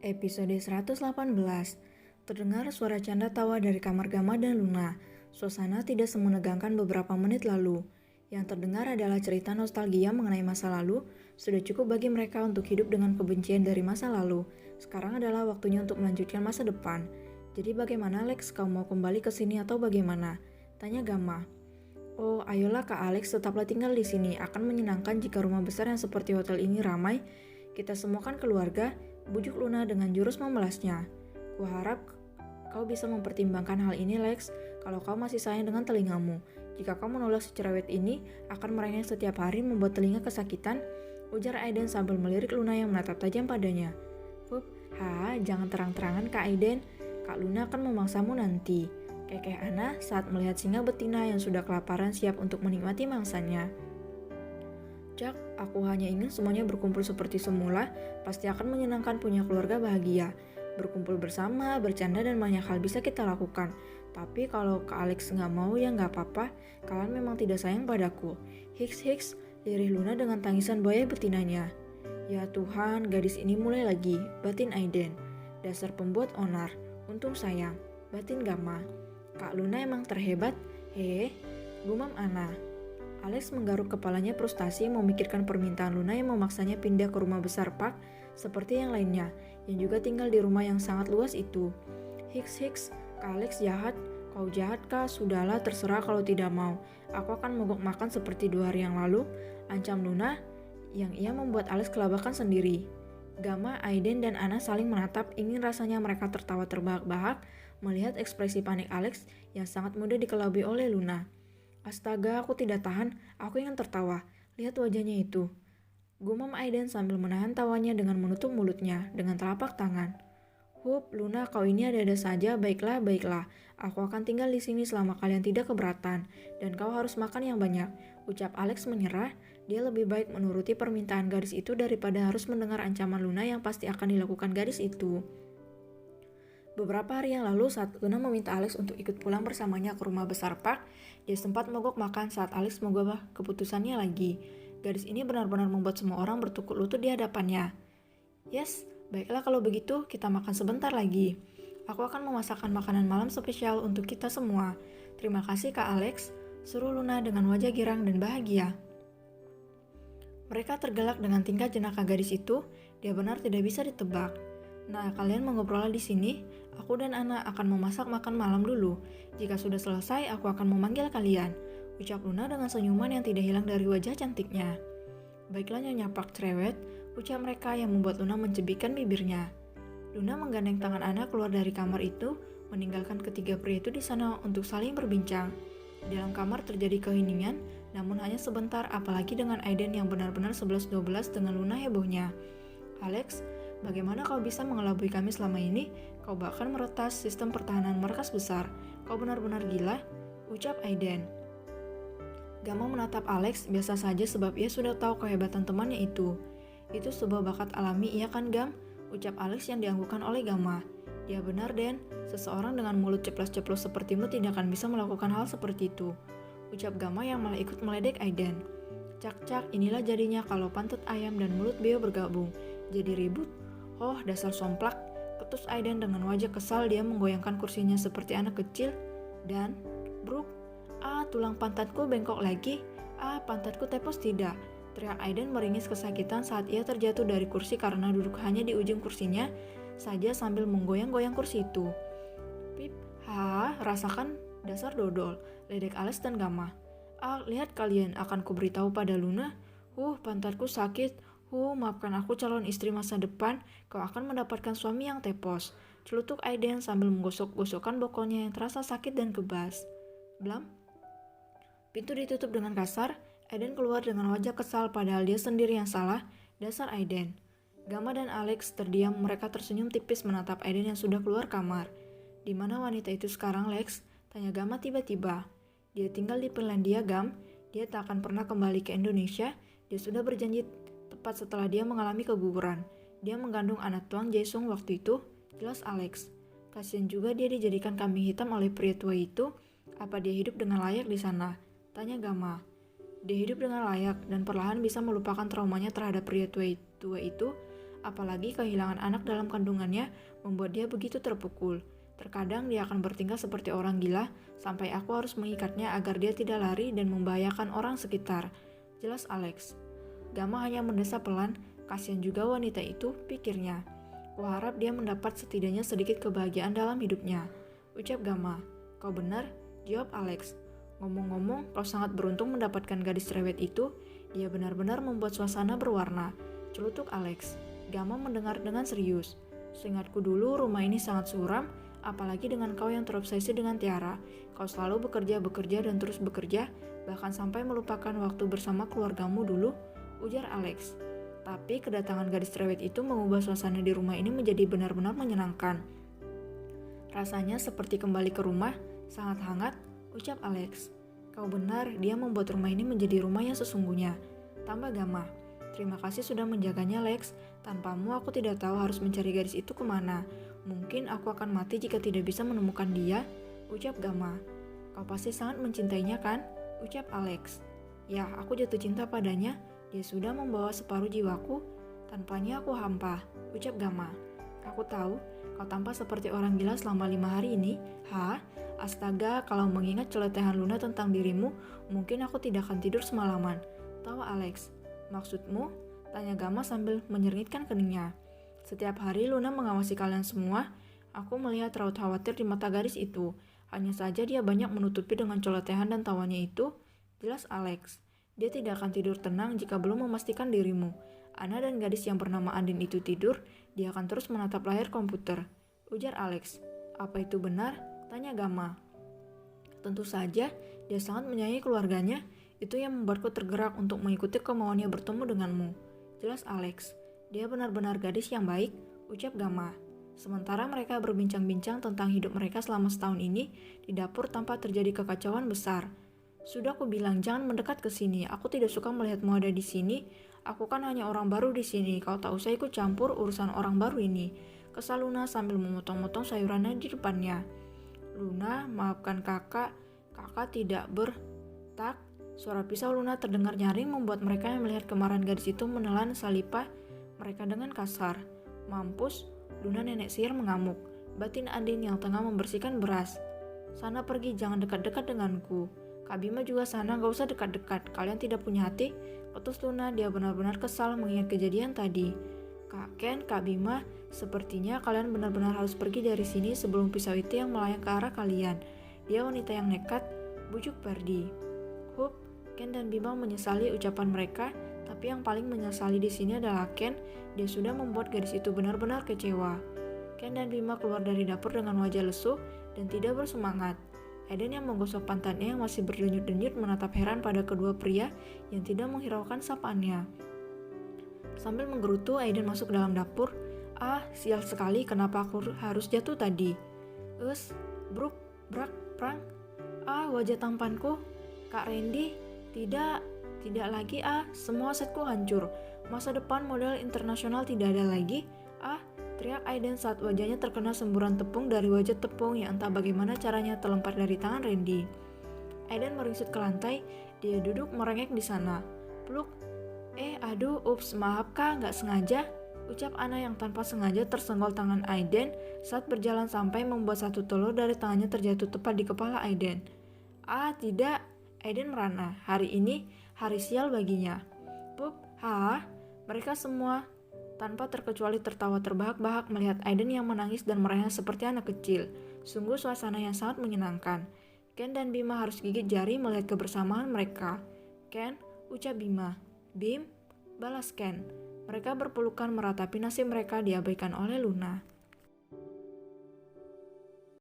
Episode 118. Terdengar suara canda tawa dari kamar Gama dan Luna. Suasana tidak semenegangkan beberapa menit lalu. Yang terdengar adalah cerita nostalgia mengenai masa lalu. Sudah cukup bagi mereka untuk hidup dengan kebencian dari masa lalu. Sekarang adalah waktunya untuk melanjutkan masa depan. Jadi bagaimana Lex, kau mau kembali ke sini atau bagaimana? Tanya Gama. Oh, ayolah Kak Alex, tetaplah tinggal di sini. Akan menyenangkan jika rumah besar yang seperti hotel ini ramai. Kita semua kan keluarga, bujuk Luna dengan jurus memelasnya. Kuharap kau bisa mempertimbangkan hal ini, Lex, kalau kau masih sayang dengan telingamu. Jika kau menolak si cerewet ini, akan merengek setiap hari membuat telinga kesakitan, ujar Aiden sambil melirik Luna yang menatap tajam padanya. Jangan terang-terangan Kak Aiden, Kak Luna akan memangsamu nanti. Kekeh Ana saat melihat singa betina yang sudah kelaparan siap untuk menikmati mangsanya. Jak, aku hanya ingin semuanya berkumpul seperti semula, pasti akan menyenangkan punya keluarga bahagia. Berkumpul bersama, bercanda dan banyak hal bisa kita lakukan. Tapi kalau Kak Alex nggak mau ya nggak apa-apa, kalian memang tidak sayang padaku. Hiks, lirih Luna dengan tangisan buaya betinanya. Ya Tuhan, gadis ini mulai lagi, batin Aiden. Dasar pembuat onar, untung sayang, batin Gama. Kak Luna emang terhebat, gumam Ana. Alex menggaruk kepalanya frustasi memikirkan permintaan Luna yang memaksanya pindah ke rumah besar Park seperti yang lainnya, yang juga tinggal di rumah yang sangat luas itu. Hiks, Kak Alex jahat, kau jahat kah? Sudahlah, terserah kalau tidak mau. Aku akan mogok makan seperti 2 hari yang lalu, ancam Luna, yang ia membuat Alex kelabakan sendiri. Gama, Aiden, dan Ana saling menatap, ingin rasanya mereka tertawa terbahak-bahak melihat ekspresi panik Alex yang sangat mudah dikelabui oleh Luna. Astaga, aku tidak tahan. Aku ingin tertawa. Lihat wajahnya itu. Gumam Aiden sambil menahan tawanya dengan menutup mulutnya dengan telapak tangan. Luna, kau ini ada-ada saja. Baiklah. Aku akan tinggal di sini selama kalian tidak keberatan. Dan kau harus makan yang banyak. Ucap Alex menyerah. Dia lebih baik menuruti permintaan gadis itu daripada harus mendengar ancaman Luna yang pasti akan dilakukan gadis itu. Beberapa hari yang lalu saat Luna meminta Alex untuk ikut pulang bersamanya ke rumah besar Park, dia sempat mogok makan saat Alex mengubah keputusannya lagi. Gadis ini benar-benar membuat semua orang bertukuk lutut di hadapannya. Yes, baiklah kalau begitu kita makan sebentar lagi. Aku akan memasakkan makanan malam spesial untuk kita semua. Terima kasih Kak Alex, seru Luna dengan wajah girang dan bahagia. Mereka tergelak dengan tingkah jenaka gadis itu, dia benar tidak bisa ditebak. Nah, kalian mengobrol di sini. Aku dan Ana akan memasak makan malam dulu. Jika sudah selesai, aku akan memanggil kalian. Ucap Luna dengan senyuman yang tidak hilang dari wajah cantiknya. Baiklah Nyonya Park cerewet, ucap mereka yang membuat Luna mencebikkan bibirnya. Luna menggandeng tangan Ana keluar dari kamar itu, meninggalkan ketiga pria itu di sana untuk saling berbincang. Di dalam kamar terjadi keheningan, namun hanya sebentar, apalagi dengan Aiden yang benar-benar 11-12 dengan Luna hebohnya. Alex, bagaimana kau bisa mengelabui kami selama ini? Kau bahkan meretas sistem pertahanan markas besar. Kau benar-benar gila, ucap Aiden. Gama menatap Alex, biasa saja sebab ia sudah tahu kehebatan temannya itu. Itu sebuah bakat alami, iya kan Gam? Ucap Alex yang dianggukkan oleh Gama. Dia benar Den, seseorang dengan mulut ceplas-ceplos sepertimu tidak akan bisa melakukan hal seperti itu. Ucap Gama yang malah ikut meledek Aiden. Cak, inilah jadinya kalau pantut ayam dan mulut beo bergabung. Jadi ribut. Dasar somplak, ketus Aiden dengan wajah kesal. Dia menggoyangkan kursinya seperti anak kecil. Dan, Bruk, tulang pantatku bengkok lagi. Pantatku tepos tidak. Teriak Aiden meringis kesakitan saat ia terjatuh dari kursi karena duduk hanya di ujung kursinya saja sambil menggoyang-goyang kursi itu. Pip, rasakan dasar dodol, ledek Alex dan Gama. Lihat kalian, akan kuberitahu pada Luna. Pantatku sakit. Maafkan aku calon istri masa depan, kau akan mendapatkan suami yang tepos. Celutuk Aiden sambil menggosok-gosokkan bokonya yang terasa sakit dan kebas. Blam. Pintu ditutup dengan kasar, Aiden keluar dengan wajah kesal padahal dia sendiri yang salah, dasar Aiden. Gama dan Alex terdiam, mereka tersenyum tipis menatap Aiden yang sudah keluar kamar. Di mana wanita itu sekarang, Lex? Tanya Gama tiba-tiba. Dia tinggal di Finlandia, Gam. Dia tak akan pernah kembali ke Indonesia. Dia sudah berjanji tepat setelah dia mengalami keguguran. Dia mengandung anak tuang Jaesung waktu itu, jelas Alex. Kasian juga dia dijadikan kambing hitam oleh pria tua itu. Apa dia hidup dengan layak di sana? Tanya Gama. Dia hidup dengan layak dan perlahan bisa melupakan traumanya terhadap pria tua itu. Apalagi kehilangan anak dalam kandungannya membuat dia begitu terpukul. Terkadang dia akan bertingkah seperti orang gila, sampai aku harus mengikatnya agar dia tidak lari dan membahayakan orang sekitar. Jelas Alex. Gamma hanya mendesah pelan, kasihan juga wanita itu, pikirnya. Kuharap dia mendapat setidaknya sedikit kebahagiaan dalam hidupnya. Ucap Gamma. Kau benar? Jawab Alex. Ngomong-ngomong, kau sangat beruntung mendapatkan gadis cerewet itu. Dia benar-benar membuat suasana berwarna. Celutuk Alex. Gamma mendengar dengan serius. Seingatku dulu rumah ini sangat suram, apalagi dengan kau yang terobsesi dengan Tiara. Kau selalu bekerja dan terus bekerja, bahkan sampai melupakan waktu bersama keluargamu dulu, ujar Alex. Tapi kedatangan gadis cerewet itu mengubah suasana di rumah ini menjadi benar-benar menyenangkan. Rasanya seperti kembali ke rumah, sangat hangat, ucap Alex. Kau benar, dia membuat rumah ini menjadi rumah yang sesungguhnya. Tambah Gamma. Terima kasih sudah menjaganya, Lex. Tanpamu aku tidak tahu harus mencari gadis itu kemana. Mungkin aku akan mati jika tidak bisa menemukan dia, ucap Gamma. Kau pasti sangat mencintainya kan? Ucap Alex. Ya, aku jatuh cinta padanya. Dia sudah membawa separuh jiwaku. Tanpanya aku hampa, ucap Gamma. Aku tahu, kau tampak seperti orang gila selama 5 hari ini. Hah? Astaga, kalau mengingat celotehan Luna tentang dirimu, mungkin aku tidak akan tidur semalaman. Tawa Alex. Maksudmu? Tanya Gamma sambil menyeringetkan keningnya. Setiap hari Luna mengawasi kalian semua. Aku melihat raut khawatir di mata gadis itu. Hanya saja dia banyak menutupi dengan celotehan dan tawanya itu. Jelas Alex. Dia tidak akan tidur tenang jika belum memastikan dirimu. Ana dan gadis yang bernama Andin itu tidur, dia akan terus menatap layar komputer. Ujar Alex. Apa itu benar? Tanya Gamma. Tentu saja, dia sangat menyayangi keluarganya. Itu yang membuatku tergerak untuk mengikuti kemauannya bertemu denganmu. Jelas Alex. Dia benar-benar gadis yang baik, ucap Gamma. Sementara mereka berbincang-bincang tentang hidup mereka selama setahun ini, di dapur tanpa terjadi kekacauan besar. Sudah aku bilang jangan mendekat ke sini. Aku tidak suka melihatmu ada di sini. Aku kan hanya orang baru di sini. Kau tak usah ikut campur urusan orang baru ini. Kesal Luna sambil memotong-motong sayurannya di depannya. Luna, maafkan kakak. Kakak tidak bertak. Suara pisau Luna terdengar nyaring membuat mereka yang melihat kemarahan gadis itu menelan salipah mereka dengan kasar. Mampus, Luna nenek sihir mengamuk. Batin Andin yang tengah membersihkan beras. Sana pergi, jangan dekat-dekat denganku. Kak Bima juga sana, gak usah dekat-dekat. Kalian tidak punya hati? Ketus Luna, dia benar-benar kesal mengingat kejadian tadi. Kak Ken, Kak Bima, sepertinya kalian benar-benar harus pergi dari sini sebelum pisau itu yang melayang ke arah kalian. Dia wanita yang nekat, bujuk Perdi. Hup, Ken dan Bima menyesali ucapan mereka, tapi yang paling menyesali di sini adalah Ken. Dia sudah membuat gadis itu benar-benar kecewa. Ken dan Bima keluar dari dapur dengan wajah lesu dan tidak bersemangat. Aiden yang menggosok pantatnya yang masih berdenyut-denyut menatap heran pada kedua pria yang tidak menghiraukan sapaannya. Sambil menggerutu, Aiden masuk ke dalam dapur. Ah, sial sekali, kenapa aku harus jatuh tadi? Bruk, brak, prang. Ah, wajah tampanku. Kak Randy, tidak lagi semua asetku hancur. Masa depan model internasional tidak ada lagi. Teriak Aiden saat wajahnya terkena semburan tepung dari wajah tepung yang entah bagaimana caranya terlempar dari tangan Randy. Aiden meringsut ke lantai, dia duduk merengek di sana. Pluk. Aduh, ups, maaf kak, nggak sengaja. Ucap Ana yang tanpa sengaja tersenggol tangan Aiden saat berjalan sampai membuat satu telur dari tangannya terjatuh tepat di kepala Aiden. Tidak. Aiden merana. Hari ini, hari sial baginya. Pup, mereka semua tanpa terkecuali tertawa terbahak-bahak melihat Aiden yang menangis dan merengek seperti anak kecil. Sungguh suasana yang sangat menyenangkan. Ken dan Bima harus gigit jari melihat kebersamaan mereka. Ken, ucap Bima. Bim, balas Ken. Mereka berpelukan meratapi nasib mereka diabaikan oleh Luna.